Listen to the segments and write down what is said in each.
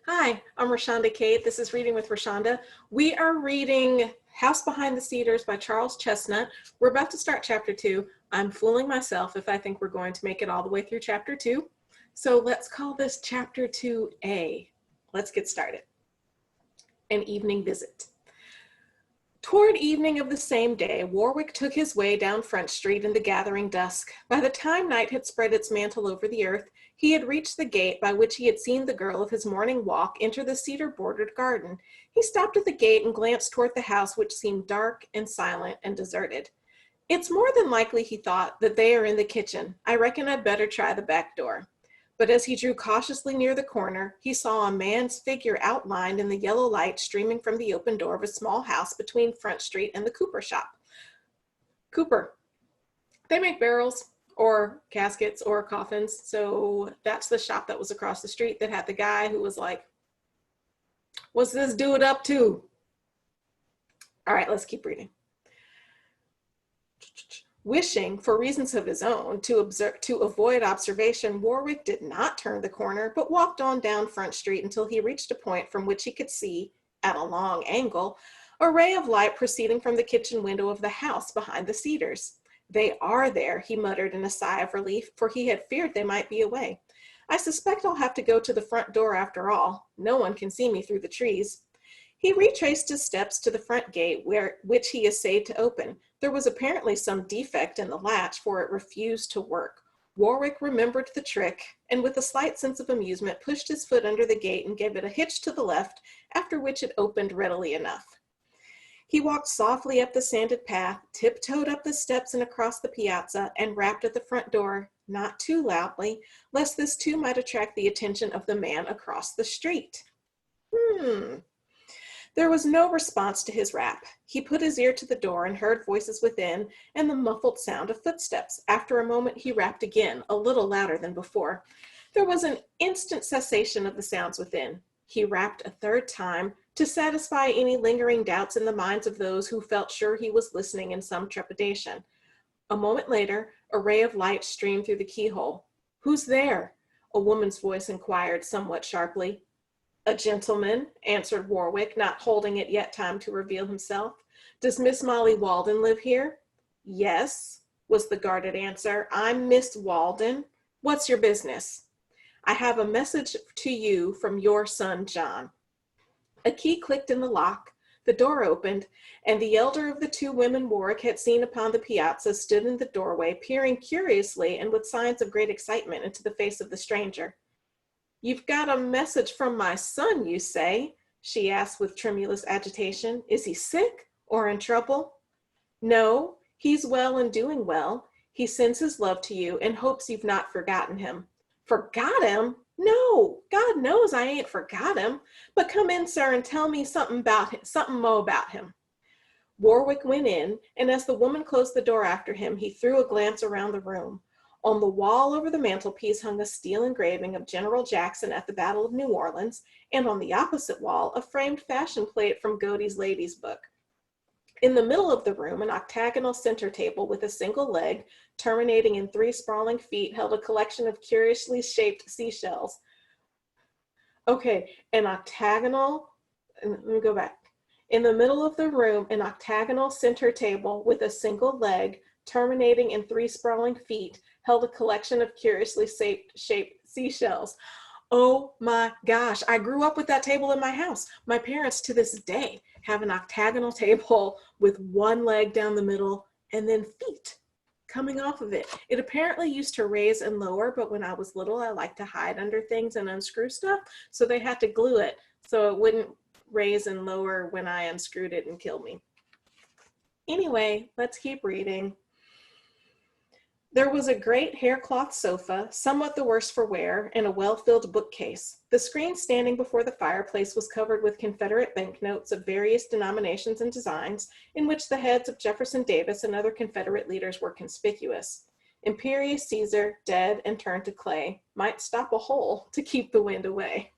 Hi, I'm Rashonda Kate. This is Reading with Rashonda. We are reading House Behind the Cedars by Charles Chesnutt. We're about to start chapter 2. I'm fooling myself if I think we're going to make it all the way through chapter 2. So let's call this chapter 2A. Let's get started. An evening visit. Toward evening of the same day, Warwick took his way down Front Street in the gathering dusk. By the time night had spread its mantle over the earth, he had reached the gate by which he had seen the girl of his morning walk enter the cedar-bordered garden. He stopped at the gate and glanced toward the house, which seemed dark and silent and deserted. It's more than likely, he thought, that they are in the kitchen. I reckon I'd better try the back door. But as he drew cautiously near the corner, he saw a man's figure outlined in the yellow light streaming from the open door of a small house between Front Street and the Cooper shop. Cooper. They make barrels or caskets or coffins. So that's the shop that was across the street that had the guy who was like, "What's this dude up to?" All right, let's keep reading. Wishing, for reasons of his own, to avoid observation, Warwick did not turn the corner, but walked on down Front Street until he reached a point from which he could see, at a long angle, a ray of light proceeding from the kitchen window of the house behind the cedars. "They are there," he muttered in a sigh of relief, for he had feared they might be away. "I suspect I'll have to go to the front door after all. No one can see me through the trees." He retraced his steps to the front gate, which he essayed to open. There was apparently some defect in the latch, for it refused to work. Warwick remembered the trick, and with a slight sense of amusement, pushed his foot under the gate and gave it a hitch to the left, after which it opened readily enough. He walked softly up the sanded path, tiptoed up the steps and across the piazza, and rapped at the front door, not too loudly, lest this too might attract the attention of the man across the street. There was no response to his rap. He put his ear to the door and heard voices within and the muffled sound of footsteps. After a moment, he rapped again, a little louder than before. There was an instant cessation of the sounds within. He rapped a third time to satisfy any lingering doubts in the minds of those who felt sure he was listening in some trepidation. A moment later, a ray of light streamed through the keyhole. "Who's there?" a woman's voice inquired somewhat sharply. "A gentleman," answered Warwick, not holding it yet time to reveal himself. "Does Miss Molly Walden live here?" "Yes," was the guarded answer. "I'm Miss Walden. What's your business?" "I have a message to you from your son, John." A key clicked in the lock, the door opened, and the elder of the two women Warwick had seen upon the piazza stood in the doorway, peering curiously and with signs of great excitement into the face of the stranger. "You've got a message from my son, you say?" she asked with tremulous agitation. "Is he sick or in trouble?" "No, he's well and doing well. He sends his love to you and hopes you've not forgotten him." "Forgot him? No, God knows I ain't forgot him. But come in, sir, and tell me something mo about him." Warwick went in, and as the woman closed the door after him, he threw a glance around the room. On the wall over the mantelpiece hung a steel engraving of General Jackson at the Battle of New Orleans, and on the opposite wall, a framed fashion plate from Godey's Lady's Book. In the middle of the room, an octagonal center table with a single leg, terminating in 3 sprawling feet, held a collection of curiously shaped seashells. Okay, let me go back. In the middle of the room, an octagonal center table with a single leg, terminating in 3 sprawling feet, held a collection of curiously shaped seashells. Oh my gosh, I grew up with that table in my house. My parents to this day have an octagonal table with 1 leg down the middle and then feet coming off of it. It apparently used to raise and lower, but when I was little, I liked to hide under things and unscrew stuff. So they had to glue it so it wouldn't raise and lower when I unscrewed it and kill me. Anyway, let's keep reading. There was a great haircloth sofa, somewhat the worse for wear, and a well-filled bookcase. The screen standing before the fireplace was covered with Confederate banknotes of various denominations and designs, in which the heads of Jefferson Davis and other Confederate leaders were conspicuous. Imperious Caesar, dead and turned to clay, might stop a hole to keep the wind away,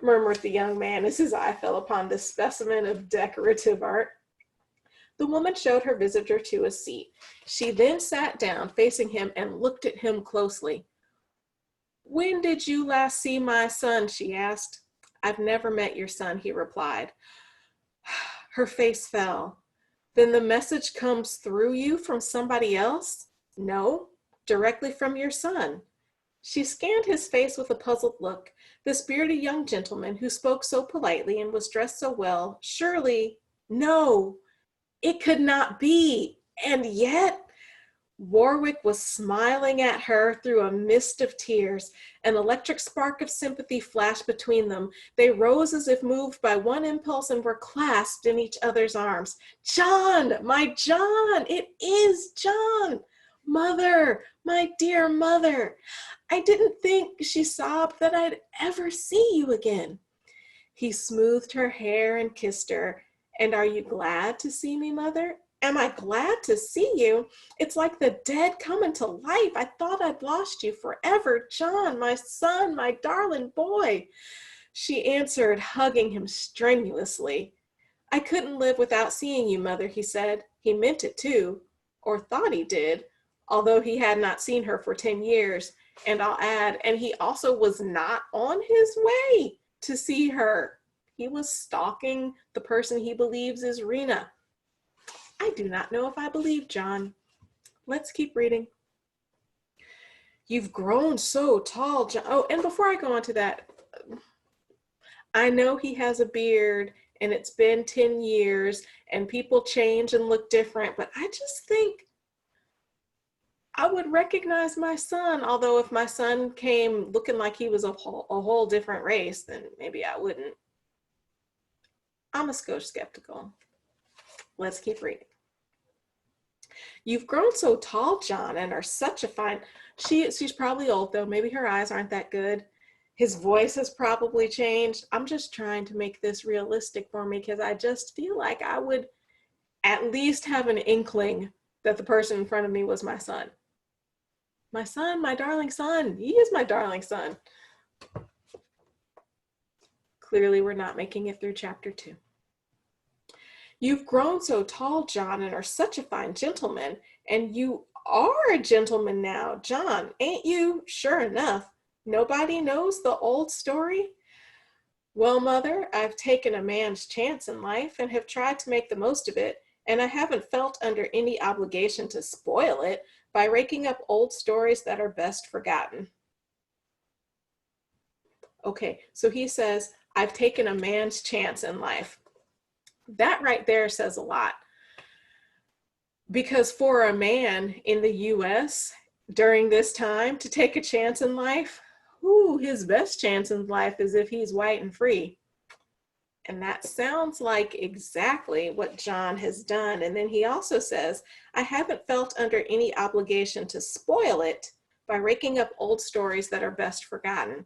murmured the young man as his eye fell upon this specimen of decorative art. The woman showed her visitor to a seat. She then sat down facing him and looked at him closely. When did you last see my son? She asked. I've never met your son, he replied. Her face fell. Then the message comes through you from somebody else? No, directly from your son. She scanned his face with a puzzled look. This bearded young gentleman who spoke so politely and was dressed so well, surely, no, it could not be. And yet, Warwick was smiling at her through a mist of tears. An electric spark of sympathy flashed between them. They rose as if moved by one impulse and were clasped in each other's arms. John, my John, it is John. Mother, my dear mother. I didn't think, she sobbed, that I'd ever see you again. He smoothed her hair and kissed her. And are you glad to see me, mother? Am I glad to see you? It's like the dead coming to life. I thought I'd lost you forever. John, my son, my darling boy. She answered, hugging him strenuously. I couldn't live without seeing you, mother, he said. He meant it too, or thought he did, although he had not seen her for 10 years. And I'll add, and he also was not on his way to see her. He was stalking the person he believes is Rena. I do not know if I believe John. Let's keep reading. You've grown so tall, John. Oh, and before I go on to that, I know he has a beard and it's been 10 years and people change and look different, but I just think I would recognize my son, although if my son came looking like he was a whole different race, then maybe I wouldn't. I'm a skosh skeptical. Let's keep reading. You've grown so tall, John, and are such a fine... She's probably old, though. Maybe her eyes aren't that good. His voice has probably changed. I'm just trying to make this realistic for me because I just feel like I would at least have an inkling that the person in front of me was my son. My son, my darling son. He is my darling son. Clearly, we're not making it through chapter 2. You've grown so tall, John, and are such a fine gentleman. And you are a gentleman now, John, ain't you? Sure enough. Nobody knows the old story? Well, mother, I've taken a man's chance in life and have tried to make the most of it, and I haven't felt under any obligation to spoil it by raking up old stories that are best forgotten. Okay, so he says, I've taken a man's chance in life. That right there says a lot. Because for a man in the US during this time to take a chance in life, his best chance in life is if he's white and free. And that sounds like exactly what John has done. And then he also says, I haven't felt under any obligation to spoil it by raking up old stories that are best forgotten.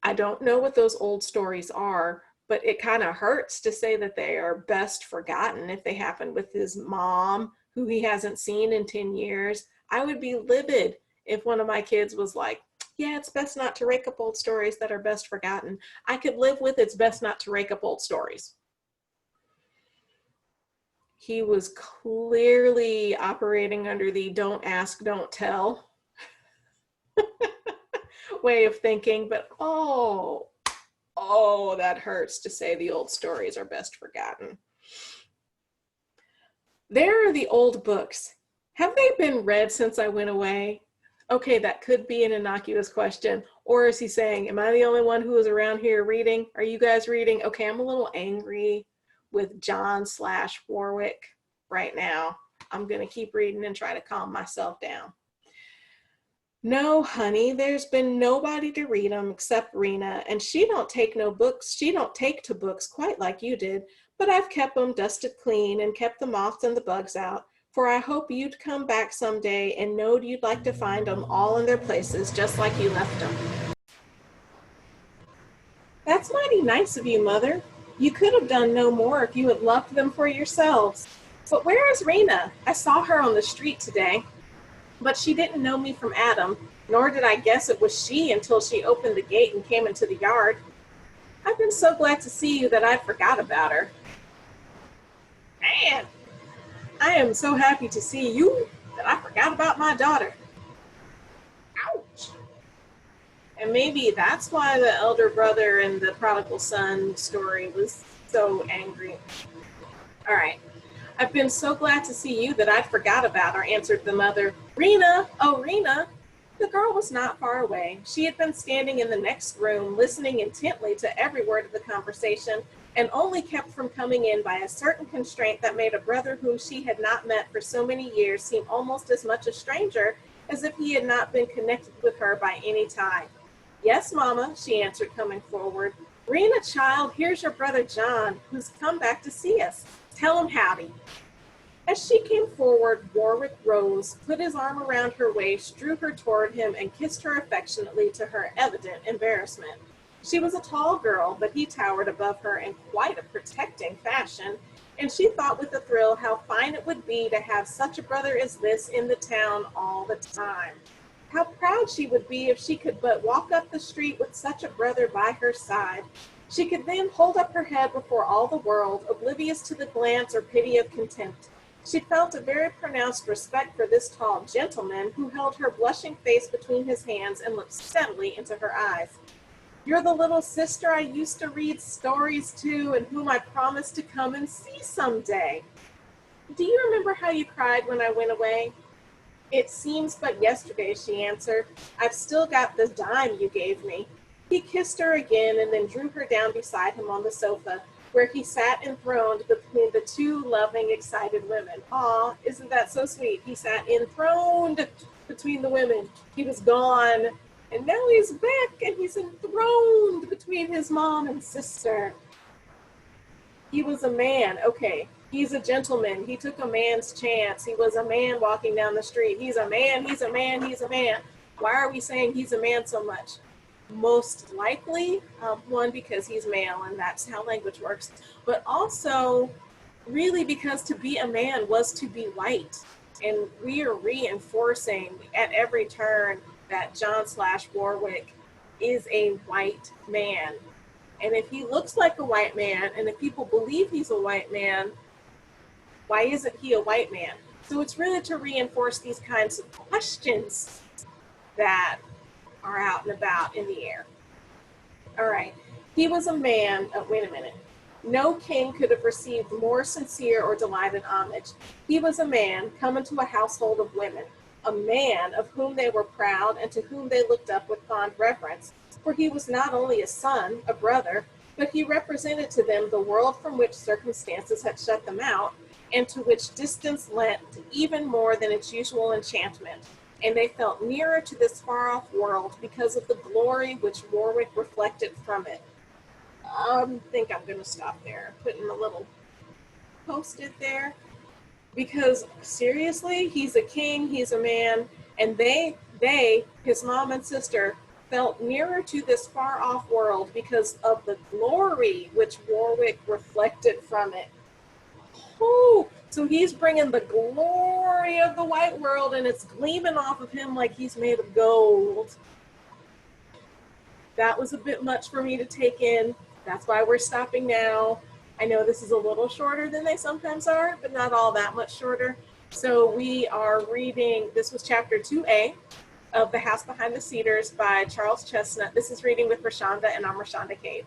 I don't know what those old stories are, but it kind of hurts to say that they are best forgotten if they happened with his mom, who he hasn't seen in 10 years. I would be livid if one of my kids was like, yeah, it's best not to rake up old stories that are best forgotten. I could live with it's best not to rake up old stories. He was clearly operating under the don't ask, don't tell way of thinking, but oh, that hurts to say the old stories are best forgotten. There are the old books. Have they been read since I went away? Okay, that could be an innocuous question. Or is he saying, am I the only one who is around here reading? Are you guys reading? Okay, I'm a little angry with John/Warwick right now. I'm going to keep reading and try to calm myself down. No, honey, there's been nobody to read them except Rena, and she don't take no books. She don't take to books quite like you did, but I've kept them dusted clean and kept the moths and the bugs out, for I hope you'd come back someday and knowed you'd like to find them all in their places just like you left them. That's mighty nice of you, Mother. You could have done no more if you had loved them for yourselves. But where is Rena? I saw her on the street today. But she didn't know me from Adam, nor did I guess it was she until she opened the gate and came into the yard. I've been so glad to see you that I forgot about her. Man, I am so happy to see you that I forgot about my daughter. Ouch. And maybe that's why the elder brother in the prodigal son story was so angry. All right. I've been so glad to see you that I'd forgot about her, answered the mother. Rena! Oh, Rena! The girl was not far away. She had been standing in the next room, listening intently to every word of the conversation, and only kept from coming in by a certain constraint that made a brother whom she had not met for so many years seem almost as much a stranger as if he had not been connected with her by any tie. Yes, Mama, she answered, coming forward. Rena, child, here's your brother John, who's come back to see us. Tell him howdy. As she came forward, Warwick rose, put his arm around her waist, drew her toward him, and kissed her affectionately to her evident embarrassment. She was a tall girl, but he towered above her in quite a protecting fashion, and she thought with a thrill how fine it would be to have such a brother as this in the town all the time. How proud she would be if she could but walk up the street with such a brother by her side. She could then hold up her head before all the world, oblivious to the glance or pity of contempt. She felt a very pronounced respect for this tall gentleman who held her blushing face between his hands and looked steadily into her eyes. You're the little sister I used to read stories to and whom I promised to come and see someday. Do you remember how you cried when I went away? It seems but yesterday, she answered. I've still got the dime you gave me. He kissed her again and then drew her down beside him on the sofa, where he sat enthroned between the two loving, excited women. Aw, isn't that so sweet? He sat enthroned between the women. He was gone, and now he's back, and he's enthroned between his mom and sister. He was a man. Okay, he's a gentleman. He took a man's chance. He was a man walking down the street. He's a man, he's a man, he's a man. Why are we saying he's a man so much? Most likely, one, because he's male and that's how language works, but also really because to be a man was to be white. And we are reinforcing at every turn that John/Warwick is a white man. And if he looks like a white man, and if people believe he's a white man, why isn't he a white man? So it's really to reinforce these kinds of questions that are out and about in the air. All right. He was a man. Oh, wait a minute. No king could have received more sincere or delighted homage. He was a man come into a household of women, a man of whom they were proud and to whom they looked up with fond reverence, for he was not only a son, a brother, but he represented to them the world from which circumstances had shut them out, and to which distance lent even more than its usual enchantment. And they felt nearer to this far-off world because of the glory which Warwick reflected from it. I think I'm going to stop there, putting a little post-it there, because seriously, he's a king, he's a man, and they, his mom and sister, felt nearer to this far-off world because of the glory which Warwick reflected from it. Oh, so he's bringing the glory of the white world and it's gleaming off of him like he's made of gold. That was a bit much for me to take in. That's why we're stopping now. I know this is a little shorter than they sometimes are, but not all that much shorter. So we are reading, this was chapter 2A of The House Behind the Cedars by Charles Chesnutt. This is Reading with Rashonda, and I'm Rashonda Cade.